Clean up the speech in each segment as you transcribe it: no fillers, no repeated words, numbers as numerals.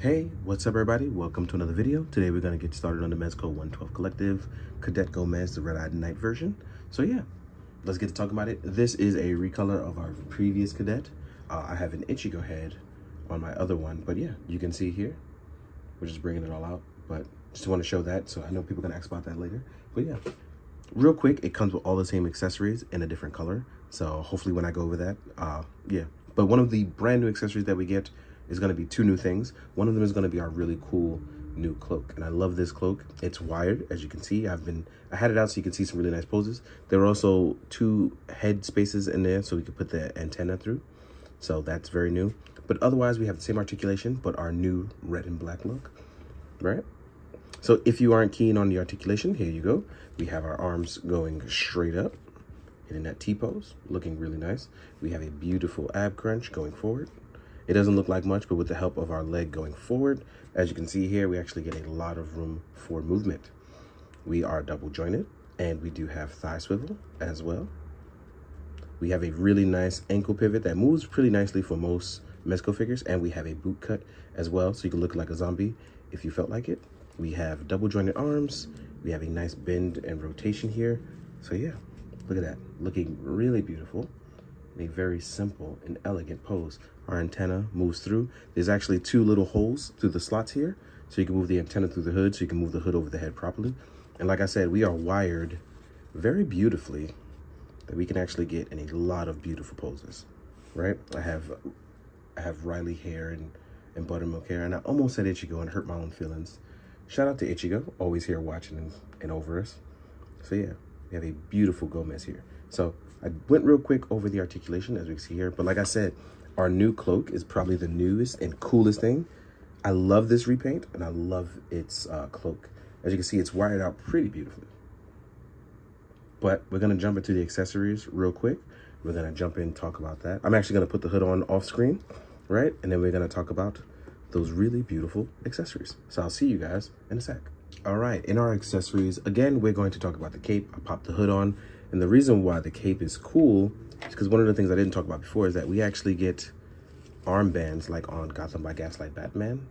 Hey, what's up everybody? Welcome to another video. Today we're going to get started on the Mezco 112 Collective Cadet Gomez, the Red-Eyed Knight version. So yeah, let's get to talking about it. This is a recolor of our previous cadet. I have an Ichigo head on my other one, but yeah, you can see here, we're just bringing it all out, but just want to show that, so I know people are going to ask about that later. But yeah, real quick, it comes with all the same accessories in a different color, so hopefully when I go over that, yeah. But one of the brand new accessories that we get is going to be two new things. One of them is going to be our really cool new cloak, and I love this cloak. It's wired, as you can see. I had it out so you can see some really nice poses. There are also two head spaces in there so we could put the antenna through, so that's very new. But otherwise we have the same articulation but our new red and black look, right? So if you aren't keen on the articulation, here you go. We have our arms going straight up, hitting that T-pose, looking really nice. We have a beautiful ab crunch going forward. It doesn't look like much, but with the help of our leg going forward, as you can see here, we actually get a lot of room for movement. We are double jointed, and we do have thigh swivel as well. We have a really nice ankle pivot that moves pretty nicely for most Mezco figures, and we have a boot cut as well, so you can look like a zombie if you felt like it. We have double jointed arms. We have a nice bend and rotation here. So yeah, look at that, looking really beautiful. A very simple and elegant pose. Our antenna moves through. There's actually two little holes through the slots here, so you can move the antenna through the hood, so you can move the hood over the head properly. And like I said, we are wired very beautifully that we can actually get in a lot of beautiful poses, right? I have Riley hair and buttermilk hair, and I almost said Ichigo and hurt my own feelings. Shout out to Ichigo, always here watching and over us. So yeah, we have a beautiful Gomez here. So I went real quick over the articulation, as we see here, but like I said, our new cloak is probably the newest and coolest thing. I love this repaint, and I love its cloak. As you can see, it's wired out pretty beautifully. But we're gonna jump into the accessories real quick. We're gonna jump in and talk about that. I'm actually gonna put the hood on off screen, right? And then we're gonna talk about those really beautiful accessories. So I'll see you guys in a sec. All right, in our accessories, again, we're going to talk about the cape. I popped the hood on. And the reason why the cape is cool is because one of the things I didn't talk about before is that we actually get armbands like on Gotham by Gaslight Batman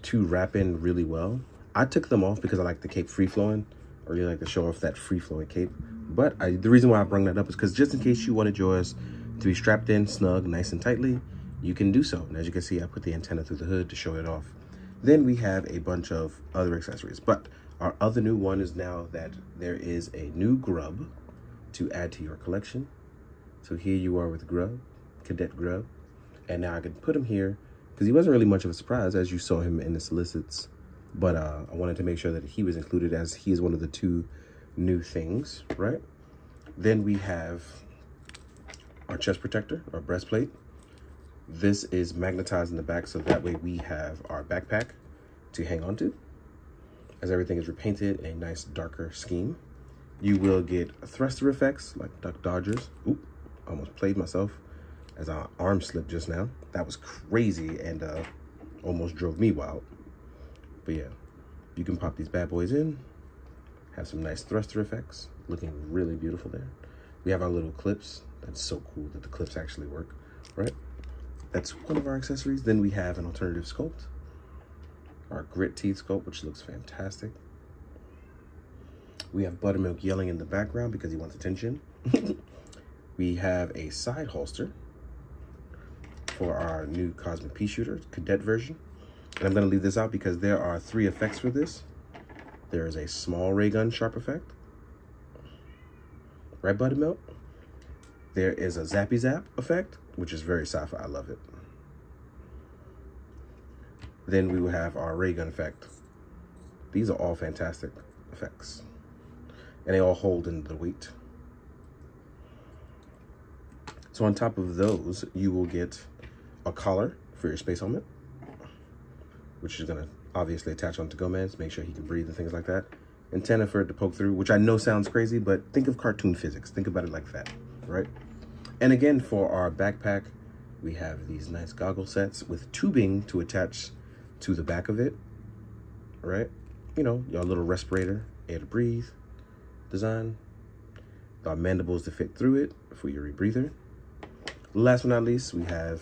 to wrap in really well. I took them off because I like the cape free-flowing. I really like to show off that free-flowing cape. But the reason why I brought that up is because just in case you wanted yours to be strapped in snug, nice and tightly, you can do so. And as you can see, I put the antenna through the hood to show it off. Then we have a bunch of other accessories. But our other new one is now that there is a new grub to add to your collection. So here you are with Grub, Cadet Grub. And now I can put him here because he wasn't really much of a surprise as you saw him in the solicits. But I wanted to make sure that he was included as he is one of the two new things, right? Then we have our chest protector, our breastplate. This is magnetized in the back, so that way we have our backpack to hang on to, as everything is repainted in a nice darker scheme. You will get thruster effects like Duck Dodgers. Oop, almost played myself as our arm slipped just now. That was crazy and almost drove me wild. But yeah, you can pop these bad boys in, have some nice thruster effects, looking really beautiful there. We have our little clips. That's so cool that the clips actually work, right? That's one of our accessories. Then we have an alternative sculpt, our grit teeth sculpt, which looks fantastic. We have Buttermilk yelling in the background because he wants attention. We have a side holster for our new Cosmic Pea Shooter Cadet version. And I'm going to leave this out because there are 3 effects for this. There is a small ray gun sharp effect. Right, Buttermilk? There is a zappy zap effect, which is very sci-fi. I love it. Then we will have our ray gun effect. These are all fantastic effects, and they all hold in the weight. So on top of those, you will get a collar for your space helmet, which is gonna obviously attach onto Gomez, make sure he can breathe and things like that. Antenna for it to poke through, which I know sounds crazy, but think of cartoon physics. Think about it like that, right? And again, for our backpack, we have these nice goggle sets with tubing to attach to the back of it, right? You know, your little respirator, air to breathe design. The mandibles to fit through it for your rebreather. Last but not least, we have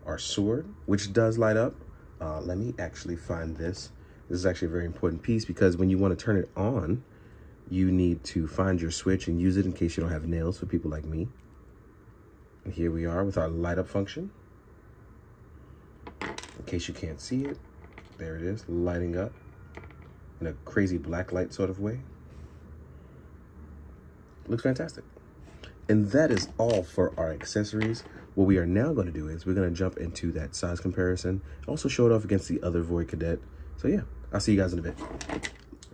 our sword, which does light up, Let me actually find this. This is actually a very important piece because when you want to turn it on, you need to find your switch and use it in case you don't have nails for people like me. And here we are with our light up function. In case you can't see it, there it is, lighting up in a crazy black light sort of way. Looks fantastic. And that is all for our accessories. What we are now going to do is we're going to jump into that size comparison, also show it off against the other Void Cadet. So yeah, I'll see you guys in a bit.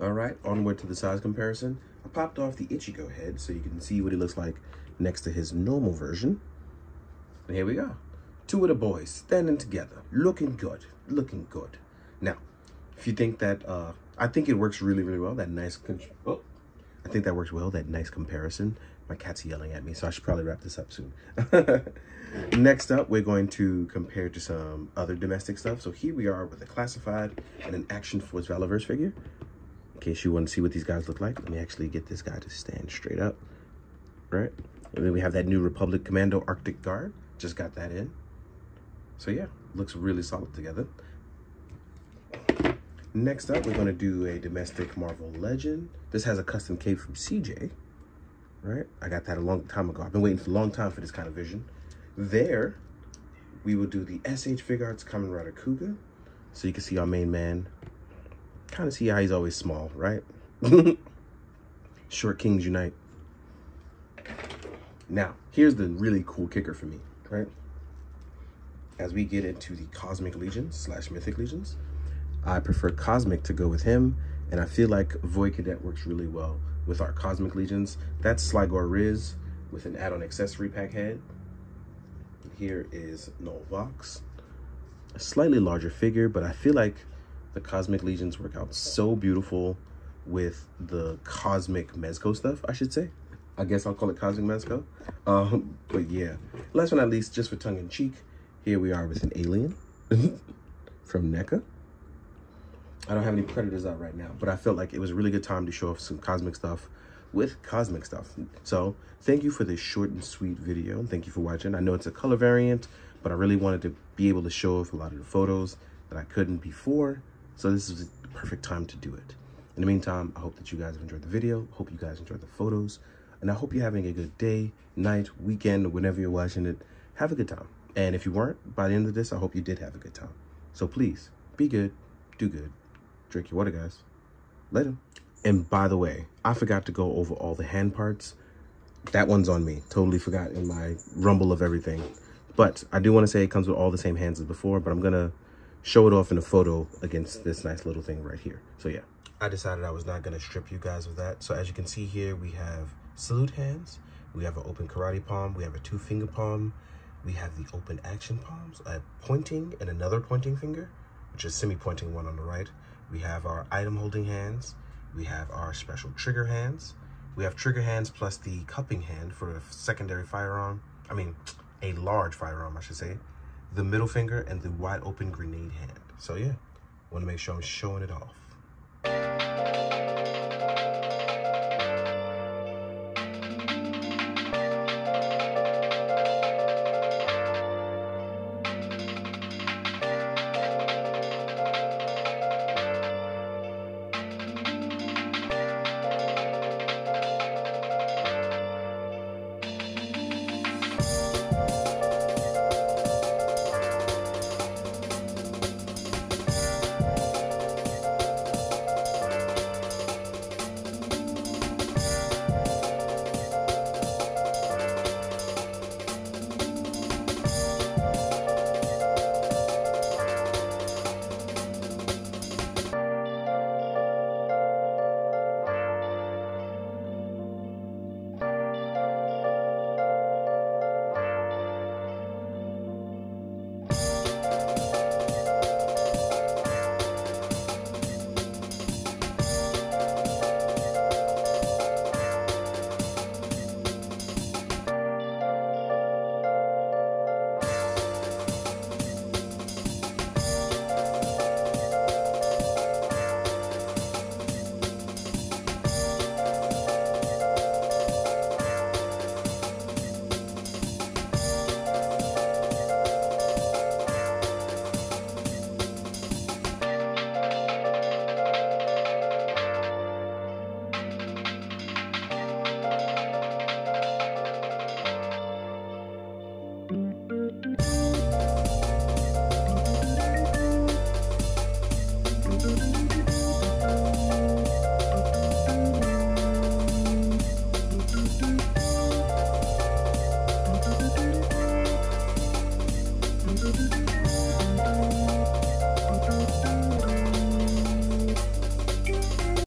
All right, onward to the size comparison. I popped off the Ichigo head so you can see what he looks like next to his normal version. And here we go. Two of the boys standing together, looking good, looking good. Now, if you think that, I think it works really, really well. That nice, I think that works well, that nice comparison. My cat's yelling at me, so I should probably wrap this up soon. Next up, we're going to compare to some other domestic stuff. So here we are with a classified and an Action Force Valiverse figure. In case you want to see what these guys look like, let me actually get this guy to stand straight up, right? And then we have that New Republic Commando Arctic Guard. Just got that in. So yeah, looks really solid together. Next up, we're going to do a domestic Marvel Legend. This has a custom cape from CJ, right? I got that a long time ago. I've been waiting for a long time for this kind of vision. There, we will do the SH Figuarts Kamen Rider Kuga. So you can see our main man. Kind of see how he's always small, right? Short Kings Unite. Now, here's the really cool kicker for me, right? As we get into the Cosmic Legions / Mythic Legions, I prefer Cosmic to go with him, and I feel like Void Cadet works really well with our Cosmic Legions. That's Sligor Riz with an add-on accessory pack head. Here is Null Vox, a slightly larger figure, but I feel like the Cosmic Legions work out so beautiful with the Cosmic Mezco stuff, I should say. I guess I'll call it Cosmic Mezco. But yeah, last but not least, just for tongue-in-cheek, here we are with an alien from NECA. I don't have any Predators out right now, but I felt like it was a really good time to show off some Cosmic stuff with Cosmic stuff. So thank you for this short and sweet video, and thank you for watching. I know it's a color variant, but I really wanted to be able to show off a lot of the photos that I couldn't before. So this is the perfect time to do it. In the meantime, I hope that you guys have enjoyed the video. Hope you guys enjoyed the photos. And I hope you're having a good day, night, weekend, or whenever you're watching it. Have a good time. And if you weren't, by the end of this, I hope you did have a good time. So please, be good, do good. Drink your water, guys. Later. And by the way, I forgot to go over all the hand parts. That one's on me. Totally forgot in my rumble of everything. But I do want to say it comes with all the same hands as before, but I'm going to show it off in a photo against this nice little thing right here. So yeah, I decided I was not going to strip you guys of that. So as you can see here, we have salute hands. We have an open karate palm. We have a 2-finger palm. We have the open action palms, a pointing and another pointing finger, which is semi-pointing one on the right. We have our item holding hands. We have our special trigger hands. We have trigger hands plus the cupping hand for the secondary firearm. I mean, a large firearm, I should say. The middle finger and the wide open grenade hand. So yeah, want to make sure I'm showing it off.